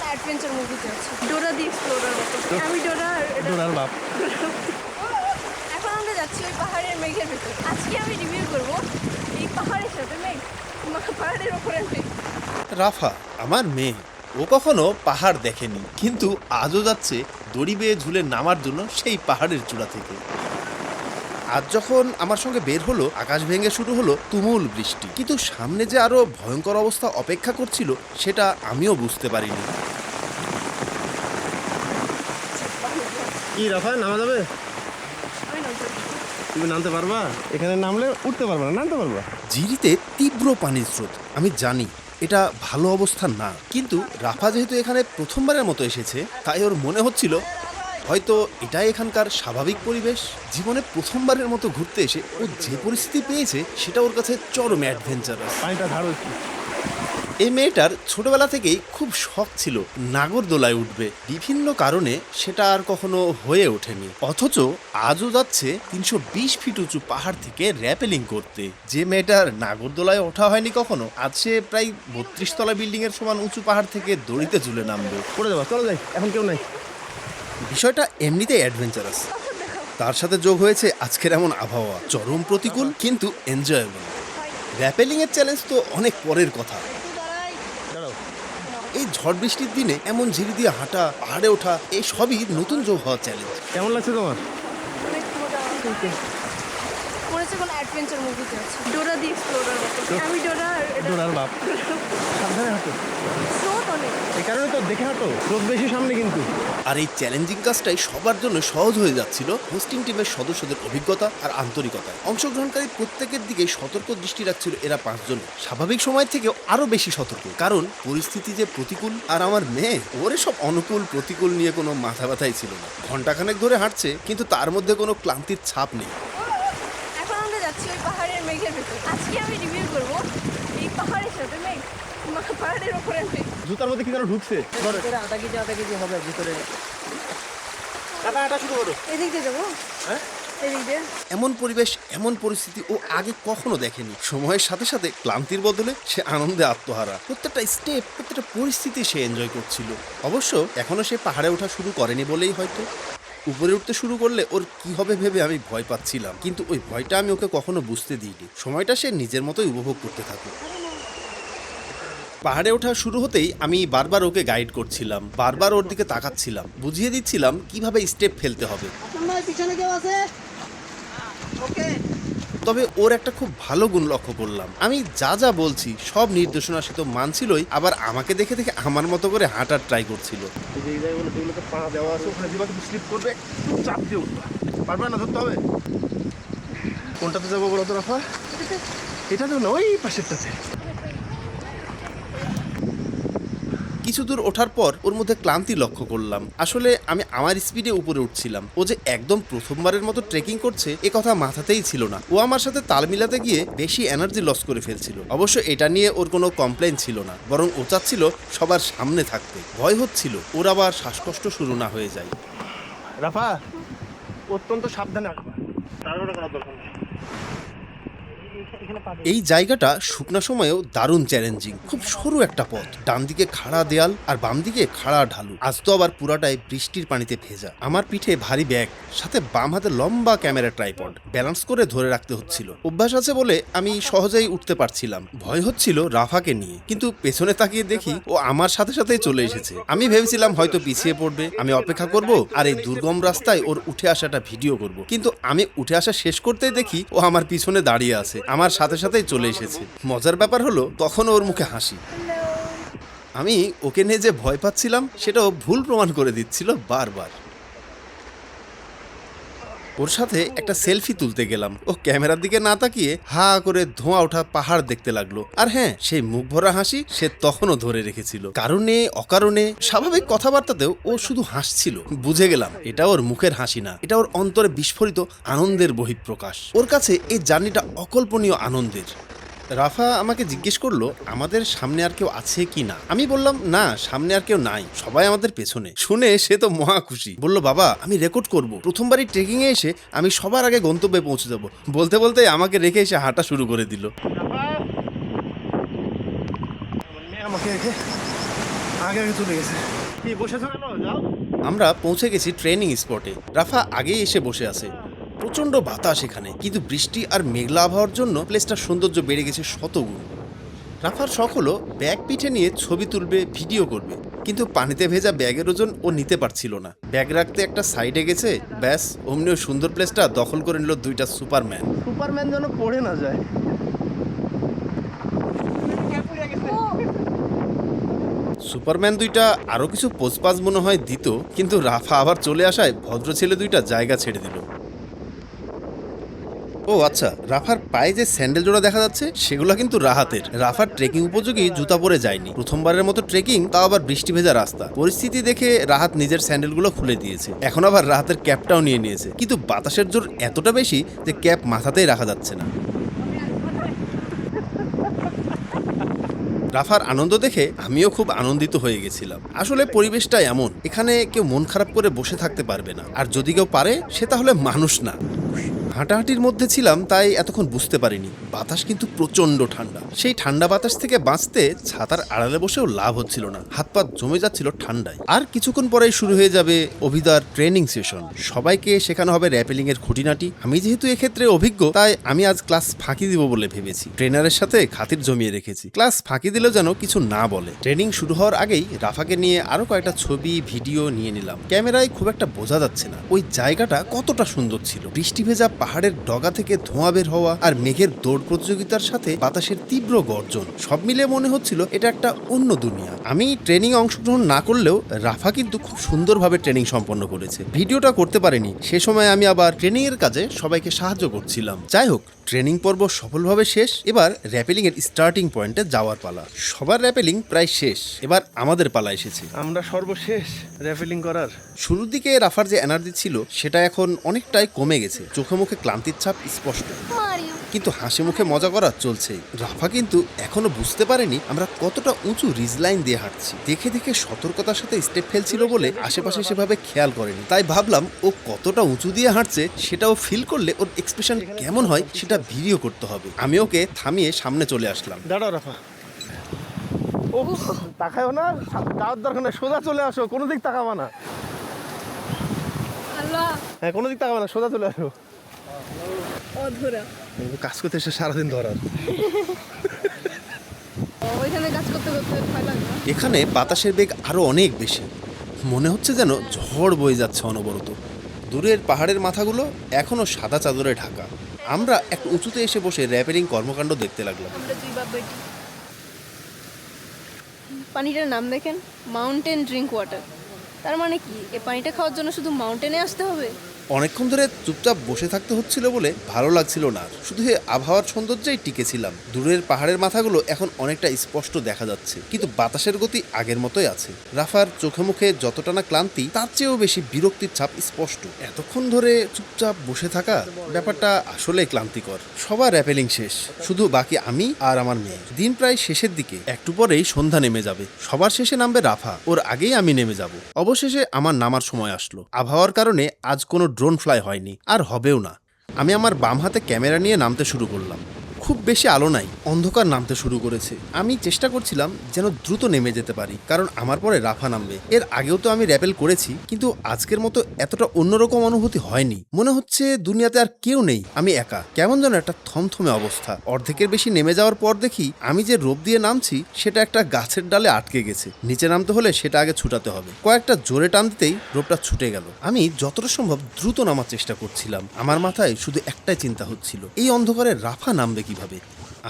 Adventure মুভিতে আছে, ডোরা দি এক্সপ্লোরার মতো। আমি ডোরার বাপ। এখন আমরা যাচ্ছি ওই পাহাড়ের মেঘের ভেতর। আজকে আমি রিভিউ করব এই পাহাড়ের সাথে মেঘ, পাহাড়ের ওপরে মেঘ। রাফা আমার মেয়ে, ও কখনো পাহাড় দেখেনি, কিন্তু আজও যাচ্ছে দড়ি বেয়ে ঝুলে নামার জন্য সেই পাহাড়ের চূড়া থেকে। আজ যখন আমার সঙ্গে বের হলো, আকাশ ভেঙে শুরু হলো তুমুল বৃষ্টি, কিন্তু সামনে যে আরো ভয়ঙ্কর অবস্থা অপেক্ষা করছিল সেটা আমিও বুঝতে পারিনি। কি রাফা, নামা যাবে? আমি নামতে তুমি নামতে পারবা? এখানে নামলে উঠতে পারবা না, নামতে পারবা? জিরিতে তীব্র পানির স্রোত। আমি জানি এটা ভালো অবস্থা না, কিন্তু রাফা যেহেতু এখানে প্রথমবারের মতো এসেছে, তাই ওর মনে হচ্ছিল হয়তো এটাই এখানকার স্বাভাবিক পরিবেশ। জীবনে প্রথমবারের মতো ঘুরতে এসে ও যে পরিস্থিতি পেয়েছে সেটা ওর কাছে চরম অ্যাডভেঞ্চারাস। পানিটা ধারো একটু। এই মেয়েটার ছোটবেলা থেকেই খুব শখ ছিল নাগরদোলায় উঠবে, বিভিন্ন কারণে সেটা আর কখনো হয়ে ওঠেনি। অথচ আজও যাচ্ছে ৩২০ ফিট উঁচু পাহাড় থেকে র্যাপেলিং করতে। যে মেয়েটার নাগরদোলায় ওঠা হয়নি কখনো, আজ সে প্রায় ৩২ তলা বিল্ডিং এর সমান উঁচু পাহাড় থেকে দড়িতে ঝুলে নামবে। পড়ে যাবা, চলো যাই, এখন কেউ নাই। বিষয়টা এমনিতেই অ্যাডভেঞ্চারাস, তার সাথে যোগ হয়েছে আজকের এমন আবহাওয়া, চরম প্রতিকূল কিন্তু এনজয়েবল। র্যাপেলিং এর চ্যালেঞ্জ তো অনেক পরের কথা। এই ঝড় বৃষ্টির দিনে এমন ঝিরি দিয়ে হাঁটা, পাহাড়ে ওঠা, এই সবই নতুন যোগ হওয়া চ্যালেঞ্জ। কেমন লাগছে তোমার? অনেক মজা। মনে হচ্ছে কোনো অ্যাডভেঞ্চার মুভিতে আছে, ডোরা দি এক্সপ্লোরার মতো। আমি ডোরার বাপ। সাবধানে হাঁটো, স্রোত অনেক। এই কারণে তো দেখে হাঁটো, রোদ বেশি সামনে কিন্তু। আর এই চ্যালেঞ্জিং কাজটাই সবার জন্য সহজ হয়ে যাচ্ছিল হোস্টিং টিমের সদস্যদের অভিজ্ঞতা আর আন্তরিকতায়। অংশগ্রহণকারী প্রত্যেকের দিকে সতর্ক দৃষ্টি রাখছিল এরা 5 জন, স্বাভাবিক সময় থেকে আরো বেশি সতর্ক, কারণ পরিস্থিতি যে প্রতিকূল। আর আমার মেয়ে, ওর সব অনুকূল প্রতিকূল নিয়ে কোনো মাথা ব্যথাই ছিল না। ঘন্টাখানেক ধরে হাঁটছে, কিন্তু তার মধ্যে কোনো ক্লান্তির ছাপ নেই। এখন আমরা যাচ্ছি ওই পাহাড়ের মেঘের ভেতর। আজকে আমি রিভিউ করব এই পাহাড়ের সাথে মেঘ, পাহাড়ের ওপরে মেঘ। জুতার মধ্যে কি যেন ঢুকছে। আধা কেজি হবে ভিতরে। হাঁটা শুরু করো। এদিক দিয়ে যাবো, হ্যাঁ, এদিক দিয়ে। এমন পরিবেশ, এমন পরিস্থিতি ও আগে কখনো দেখেনি। সময়ের সাথে সাথে ক্লান্তির বদলে সে আনন্দে আত্মহারা। প্রত্যেকটা স্টেপ, প্রত্যেকটা পরিস্থিতি সে এনজয় করছিল। অবশ্য এখনো সে পাহাড়ে ওঠা শুরু করেনি বলেই হয়তো। উপরে উঠতে শুরু করলে ওর কি হবে ভেবে আমি ভয় পাচ্ছিলাম, কিন্তু ওই ভয়টা আমি ওকে কখনো বুঝতে দিইনি। সময়টা সে নিজের মতোই উপভোগ করতে থাকুক। পাহাড়ে ওঠা শুরু হতেই আমি বারবার ওকে গাইড করছিলাম, বারবার ওর দিকে তাকাচ্ছিলাম, বুঝিয়ে দিচ্ছিলাম কিভাবে স্টেপ ফেলতে হবে। পিছনে কেউ আছে? ওকে। তবে ওর একটা খুব ভালো গুণ লক্ষ্য করলাম, আমি যা যা বলছি সব নির্দেশনা সে তো মানছিলই, আবার আমাকে দেখে দেখে আমার মতো করে হাঁটার ট্রাই করছিল। যে জায়গাগুলো যেগুলোতে পা দেওয়া আছে ওখানে দিবা, কিন্তু স্লিপ করবে, চাপ দিয়ে উঠবা। পারবে না, ধরতে হবে। কোনটাতে যাবো বলো তো রাফা? এটা তো না, ওই পাশেরটাতে। কিছু দূর ওঠার পর ওর মধ্যে ক্লান্তি লক্ষ্য করলাম। আসলে আমি আমার স্পিডে উপরে উঠছিলাম, ও যে একদম প্রথমবারের মতো ট্রেকিং করছে এ কথা মাথাতেই ছিল না। ও আমার সাথে তাল মিলাতে গিয়ে বেশি এনার্জি লস করে ফেলছিল। অবশ্য এটা নিয়ে ওর কোনো কমপ্লেন ছিল না, বরং ও চাচ্ছিল সবার সামনে থাকতে। ভয় হচ্ছিল ওর আবার শ্বাসকষ্ট শুরু না হয়ে যায়। রাফা, অত্যন্ত সাবধানে আসবা, তাড়াহুড়ো করার দরকার নেই। এই জায়গাটা শুকনা সময়েও দারুণ চ্যালেঞ্জিং। খুব সরু একটা পথ, ডান দিকে খাড়া দেয়াল আর বাম দিকে খাড়া ঢালু। আজ তো আবার পুরাটাই বৃষ্টির পানিতে ভেজা। আমার পিঠে ভারী ব্যাগ, সাথে বাম হাতে লম্বা ক্যামেরা ট্রাইপড, ব্যালেন্স করে ধরে রাখতে হচ্ছিল। অভ্যাস আছে বলে আমি সহজেই উঠতে পারছিলাম। ভয় হচ্ছিল রাফাকে নিয়ে, কিন্তু পেছনে তাকিয়ে দেখি ও আমার সাথে সাথেই চলে এসেছে। আমি ভেবেছিলাম হয়তো পিছিয়ে পড়বে, আমি অপেক্ষা করব আর এই দুর্গম রাস্তায় ওর উঠে আসাটা ভিডিও করব, কিন্তু আমি উঠে আসা শেষ করতেই দেখি ও আমার পিছনে দাঁড়িয়ে আছে, আমার সাথে সাথেই চলে এসেছে। মজার ব্যাপার হলো তখন ওর মুখে হাসি। আমি ওকে নিয়ে যে ভয় পাচ্ছিলাম সেটাও ভুল প্রমাণ করে দিচ্ছিল বারবার। ওর সাথে একটা সেলফি তুলতে গেলাম, ও ক্যামেরার দিকে না তাকিয়ে হা করে ধোঁয়া ওঠা পাহাড় দেখতে লাগলো। আর হ্যাঁ, সেই মুখ ভরা হাসি সে তখনও ধরে রেখেছিল। কারণে অকারণে স্বাভাবিক কথাবার্তাতেও ও শুধু হাসছিল। বুঝে গেলাম এটা ওর মুখের হাসি না, এটা ওর অন্তরে বিস্ফোরিত আনন্দের বহিঃপ্রকাশ। ওর কাছে এই জার্নিটা অকল্পনীয় আনন্দের। রাফা আমাকে জিজ্ঞেস করলো আমাদের সামনে আর কেউ আছে কি না। আমি বললাম না, সামনে আর কেউ নাই, সবাই আমাদের পেছনে। শুনে সে তো মহা খুশি, বললো বাবা আমি রেকর্ড করব, প্রথমবারই ট্রেকিং এ এসে আমি সবার আগে গন্তব্যে পৌঁছে যাবো। বলতে বলতে আমাকে রেখে এসে হাঁটা শুরু করে দিল। আমাকে রেখে আগে আগে চলে গেছে। কি বসেছো কেন? যাও। আমরা পৌঁছে গেছি ট্রেনিং স্পটে। রাফা আগেই এসে বসে আছে। প্রচন্ড বাতাস এখানে, কিন্তু বৃষ্টি আর মেঘলা আবহাওয়ার জন্য প্লেসটার সৌন্দর্য বেড়ে গেছে শতগুণ। রাফার শখ হলো ব্যাগ পিঠে নিয়ে ছবি তুলবে, ভিডিও করবে, কিন্তু পানিতে ভেজা ব্যাগের ওজন ও নিতে পারছিল না। ব্যাগ রাখতে একটা সাইডে গেছে, ব্যাস অমনি ওই সুন্দর প্লেসটা দখল করে নিল দুইটা সুপারম্যান। সুপারম্যান যেন পড়ে না যায়। সুপারম্যান দুইটা আরো কিছু পোজপাজ মনে হয় দিত, কিন্তু রাফা আবার চলে আসায় ভদ্র ছেলে দুইটা জায়গা ছেড়ে দিল। ও আচ্ছা, রাফার পায়ে যে স্যান্ডেল জোড়া দেখা যাচ্ছে সেগুলো কিন্তু রাহাতের। রাফার ট্রেকিং উপযোগী জুতা পরে যায়নি, প্রথমবারের মতো ট্রেকিং, তাও আবার বৃষ্টি ভেজা রাস্তা। পরিস্থিতি দেখে রাহাত নিজের স্যান্ডেলগুলো খুলে দিয়েছে। এখন আবার রাহাতের ক্যাপটাও নিয়ে নিয়েছে, কিন্তু বাতাসের জোর এতটা বেশি যে ক্যাপ মাথাতেই রাখা যাচ্ছে না। রাফার আনন্দ দেখে আমিও খুব আনন্দিত হয়ে গেছিলাম। আসলে পরিবেশটা এমন, এখানে কেউ মন খারাপ করে বসে থাকতে পারবে না, আর যদি কেউ পারে সে তাহলে মানুষ না। হাঁটাহাঁটির মধ্যে ছিলাম তাই এতক্ষণ বুঝতে পারিনি, বাতাস কিন্তু প্রচন্ড ঠান্ডা। সেই ঠান্ডা বাতাস থেকে বাঁচতে ছাতার আড়ালে বসেও লাভ হচ্ছিল না, হাত পা জমে যাচ্ছিল ঠান্ডায়। আর কিছুক্ষণ পরেই শুরু হয়ে যাবে অভিদার ট্রেনিং সেশন। সবাইকে শেখানো হবে র্যাপেলিং এর খুঁটিনাটি। আমি যেহেতু এক্ষেত্রে অভিজ্ঞ, তাই আমি আজ ক্লাস ফাঁকি দিব বলে ভেবেছি। ট্রেনারের সাথে খাতির জমিয়ে রেখেছি, ক্লাস ফাঁকি দিলেও যেন কিছু না বলে। ট্রেনিং শুরু হওয়ার আগেই রাফাকে নিয়ে আরো কয়েকটা ছবি ভিডিও নিয়ে নিলাম। ক্যামেরায় খুব একটা বোঝা যাচ্ছে না ওই জায়গাটা কতটা সুন্দর ছিল। বৃষ্টি ভেজা পাহাড়ের ডগা থেকে ধোঁয়া বের হওয়া আর মেঘের দৌড় প্রতিযোগিতার সাথে বাতাসের তীব্র গর্জন, সব মিলে মনে হচ্ছিল এটা একটা অন্য দুনিয়া। আমি ট্রেনিং অংশগ্রহণ না করলেও রাফা কিন্তু খুব সুন্দরভাবে ট্রেনিং সম্পন্ন করেছে। ভিডিওটা করতে পারিনি, সে সময় আমি আবার ট্রেনিং এর কাজে সবাইকে সাহায্য করছিলাম। যাই হোক, ট্রেনিং পর্ব সফলভাবে শেষ। এবার র্যাপেলিং এর স্টার্টিং পয়েন্টে যাওয়ার পালা। সবার র্যাপেলিং প্রায় শেষ, এবার আমাদের পালা এসেছে। আমরা সর্বশেষ র্যাপেলিং করার। শুরুর দিকে রাফার যে এনার্জি ছিল সেটা এখন অনেকটাই কমে গেছে, চোখে মুখে ক্লান্তির ছাপ স্পষ্ট, কিন্তু হাসি মুখে মজা করা চলছে। রাফা কিন্তু এখনো বুঝতে পারেনি আমরা কতটা উঁচু রিজ লাইন দিয়ে হাঁটছি। দেখে দেখে সতর্কতার সাথে স্টেপ ফেলছিল বলে আশেপাশে সেভাবে খেয়াল করেনি। তাই ভাবলাম ও কতটা উঁচু দিয়ে হাঁটছে সেটাও ফিল করলে ওর এক্সপ্রেশন কেমন হয় সেটা ভিডিও করতে হবে। আমি ওকে থামিয়ে সামনে চলে আসলাম। দাঁড়াও রাফা, ও তাকাও না, যাওয়ার দরকার নেই, সোজা চলে আসো, কোনো দিক তাকাবা না। আল্লাহ, হ্যাঁ, কোনো দিক তাকাবা না, সোজা চলে আসো। অধুরা কাজ করতে এসে সারাদিন ধরার। ওইখানে কাজ করতে করতে ভয় লাগবে না? এখানে বাতাসের বেগ আরো অনেক বেশি, মনে হচ্ছে যেন ঝড় বয়ে যাচ্ছে অনবরত। দূরের পাহাড়ের মাথাগুলো এখনো সাদা চাদরে ঢাকা। আমরা একটু উঁচুতে এসে বসে র্যাপেলিং কর্মকাণ্ড দেখতে লাগলাম। আমরা দুই বাপ বেটি। পানিটার নাম দেখেন, মাউন্টেন ড্রিঙ্ক ওয়াটার। তার মানে কি এই পানিটা খাওয়ার জন্য শুধু মাউন্টেনে আসতে হবে? অনেকক্ষণ ধরে চুপচাপ বসে থাকতে হচ্ছিল বলে ভালো লাগছিল না, শুধু আবহাওয়ার সৌন্দর্যেই টিকেছিলাম। দূরের পাহাড়ের মাথাগুলো এখন অনেকটা স্পষ্ট দেখা যাচ্ছে, কিন্তু বাতাসের গতি আগের মতোই আছে। রাফার চোখে মুখে যতটা না ক্লান্তি, তার চেয়েও বেশি বিরক্তির ছাপ স্পষ্ট। এতক্ষণ ধরে চুপচাপ বসে থাকা ব্যাপারটা আসলে ক্লান্তিকর। সবার র্যাপেলিং শেষ, শুধু বাকি আমি আর আমার মেয়ে। দিন প্রায় শেষের দিকে, একটু পরেই সন্ধ্যা নেমে যাবে। সবার শেষে নামবে রাফা, ওর আগেই আমি নেমে যাব। অবশেষে আমার নামার সময় আসলো। আবহাওয়ার কারণে আজ কোনো ড্রোন ফ্লাই হয়নি, আর হবেও না। আমি আমার বাম হাতে ক্যামেরা নিয়ে নামতে শুরু করলাম। খুব বেশি আলো নাই, অন্ধকার নামতে শুরু করেছে। আমি চেষ্টা করছিলাম যেন দ্রুত নেমে যেতে পারি, কারণ আমার পরে রাফা নামবে। এর আগেও তো আমি র্যাপেল করেছি, কিন্তু আজকের মতো এতটা অন্যরকম অনুভূতি হয়নি। মনে হচ্ছে দুনিয়াতে আর কেউ নেই, আমি একা। কেমন যেন একটা থমথমে অবস্থা। অর্ধেকের বেশি নেমে যাওয়ার পর দেখি আমি যে রোপ দিয়ে নামছি সেটা একটা গাছের ডালে আটকে গেছে। নিচে নামতে হলে সেটা আগে ছুটাতে হবে। কয়েকটা জোরে টান দিতেই রোপটা ছুটে গেল। আমি যতটা সম্ভব দ্রুত নামার চেষ্টা করছিলাম। আমার মাথায় শুধু একটাই চিন্তা হচ্ছিল, এই অন্ধকারে রাফা নামবে কিভাবে।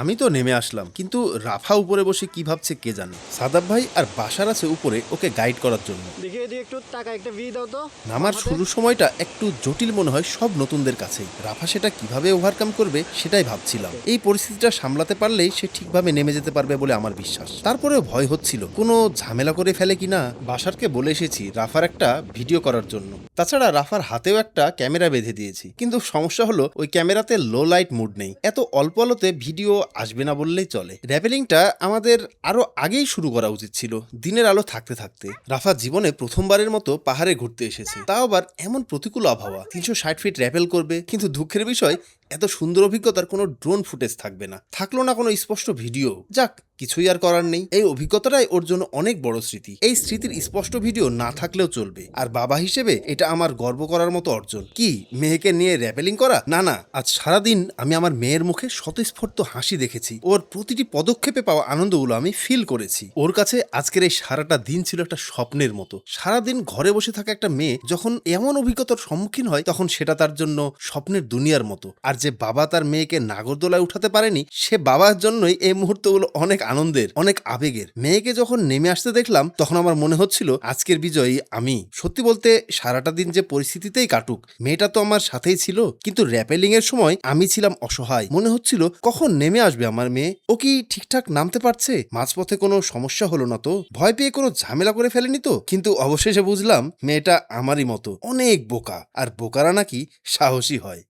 আমি তো নেমে আসলাম, কিন্তু রাফা উপরে বসে কি ভাবছে কে জানে। সাদাব ভাই আর বাসার আছে উপরে ওকে গাইড করার জন্য। দেখি এদিকে একটু টাকা একটা ভি দাও তো। নামার শুরুর সময়টা একটু জটিল মনে হয় সব নতুনদের কাছেই। রাফা সেটা কিভাবে ওভারকাম করবে সেটাই ভাবছিলাম। এই পরিস্থিতিটা সামলাতে পারলেই সে ঠিকভাবে নেমে যেতে পারবে বলে আমার বিশ্বাস। তারপরেও ভয় হচ্ছিল কোনো ঝামেলা করে ফেলে কিনা। বাসারকে বলে এসেছি রাফার একটা ভিডিও করার জন্য। তাছাড়া রাফার হাতেও একটা ক্যামেরা বেঁধে দিয়েছি, কিন্তু সমস্যা হলো ওই ক্যামেরাতে লো লাইট মুড নেই। এত অল্প আলোতে ভিডিও আসবে না বললেই চলে। র্যাপেলিংটা আমাদের আরো আগেই শুরু করা উচিত ছিল, দিনের আলো থাকতে থাকতে। রাফা জীবনে প্রথমবারের মতো পাহাড়ে ঘুরতে এসেছে, তাও আবার এমন প্রতিকূল আবহাওয়া। 360 ফিট র্যাপেল করবে, কিন্তু দুঃখের বিষয় এত সুন্দর অভিজ্ঞতার কোনো ড্রোন ফুটেজ থাকবে না, থাকলো না কোনো স্পষ্ট ভিডিও। যাক, কিছুই আর করার নেই। এই অভিজ্ঞতাটাই ওর জন্য অনেক বড় স্মৃতি। এই স্মৃতির স্পষ্ট ভিডিও না থাকলেও চলবে। আর বাবা হিসেবে এটা আমার গর্ব করার মতো অর্জন। কি, মেয়েকে নিয়ে র্যাপেলিং করা? না না, আজ সারাদিন আমি আমার মেয়ের মুখে স্বতঃস্ফূর্ত হাসি দেখেছি। ওর প্রতিটি পদক্ষেপে পাওয়া আনন্দগুলো আমি ফিল করেছি। ওর কাছে আজকের এই সারাটা দিন ছিল একটা স্বপ্নের মতো। সারাদিন ঘরে বসে থাকা একটা মেয়ে যখন এমন অভিজ্ঞতার সম্মুখীন হয়, তখন সেটা তার জন্য স্বপ্নের দুনিয়ার মতো। আর যে বাবা তার মেয়েকে নাগরদোলায় উঠাতে পারেনি, সে বাবার জন্যই এই মুহূর্তগুলো অনেক আনন্দের, অনেক আবেগের। মেয়েকে যখন নেমে আসতে দেখলাম, তখন আমার মনে হচ্ছিল আজকের বিজয়ী আমি। সত্যি বলতে, সারাটা দিন যে পরিস্থিতিতেই কাটুক, মেয়েটা তো আমার সাথেই ছিল। কিন্তু র্যাপেলিং এর সময় আমি ছিলাম অসহায়। মনে হচ্ছিল কখন নেমে আসবে আমার মেয়ে। ও কি ঠিকঠাক নামতে পারছে? মাঝপথে কোনো সমস্যা হলো না তো? ভয় পেয়ে কোনো ঝামেলা করে ফেলেনি তো? কিন্তু অবশেষে বুঝলাম মেয়েটা আমারই মতো অনেক বোকা, আর বোকারা নাকি সাহসী হয়।